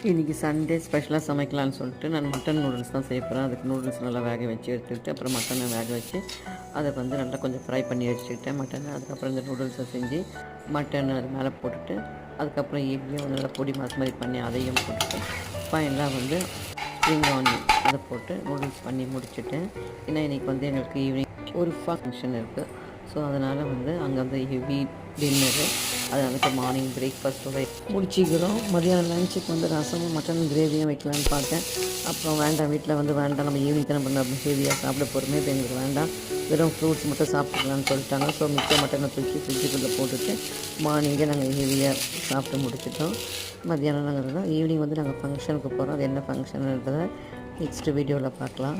இன்றைக்கி சண்டே ஸ்பெஷலாக சமைக்கலான்னு சொல்லிட்டு நான் மட்டன் நூடுல்ஸ் தான் செய்ய போகிறேன். அதுக்கு நூடுல்ஸ் நல்லா வேக வச்சு எடுத்துக்கிட்டு அப்புறம் மட்டனை வேக வச்சு அதை வந்து நல்லா கொஞ்சம் ஃப்ரை பண்ணி வச்சுக்கிட்டேன் மட்டனை. அதுக்கப்புறம் இந்த நூடுல்ஸை செஞ்சு மட்டன் அது மேலே போட்டுட்டு அதுக்கப்புறம் ஈவினிங் வந்து நல்லா பொடி மாஸ் மாதிரி பண்ணி அதையும் போட்டுட்டு ஃபைனலாக வந்து ஸ்ப்ரிங் ஆனியன் அதை போட்டு நூடுல்ஸ் பண்ணி முடிச்சுட்டேன். ஏன்னா இன்றைக்கி வந்து எங்களுக்கு ஈவினிங் ஒரு ஃபங்க்ஷன் இருக்குது. ஸோ அதனால் வந்து அங்கே வந்து ஹெவி டின்னரு, அதனால் இப்போ மார்னிங் பிரேக்ஃபாஸ்ட்டோட முடிச்சிக்கிறோம். மதியானம் லஞ்சுக்கு வந்து ரசமும் மட்டன் கிரேவியும் வைக்கலான்னு பார்த்தேன். அப்புறம் வேண்டாம், வீட்டில் வந்து வேண்டாம், நம்ம ஈவினிங் தானே பண்ண அப்படி ஹெவியாக சாப்பிட போகிறோமே, இப்போ எங்களுக்கு வேண்டாம், வெறும் ஃப்ரூட்ஸ் மட்டும் சாப்பிட்டுக்கலான்னு சொல்லிட்டாங்க. ஸோ மிச்ச மட்டனை தூக்கி ஃப்ரிட்ஜுக்குள்ளே போட்டுட்டு மார்னிங்கே நாங்கள் ஹெவியாக சாப்பிட்டு முடிச்சிட்டோம். மத்தியானம் நாங்கள் ஈவினிங் வந்து நாங்கள் ஃபங்க்ஷனுக்கு போகிறோம். அது என்ன ஃபங்க்ஷன்ன்றதை நெக்ஸ்ட்டு வீடியோவில் பார்க்கலாம்.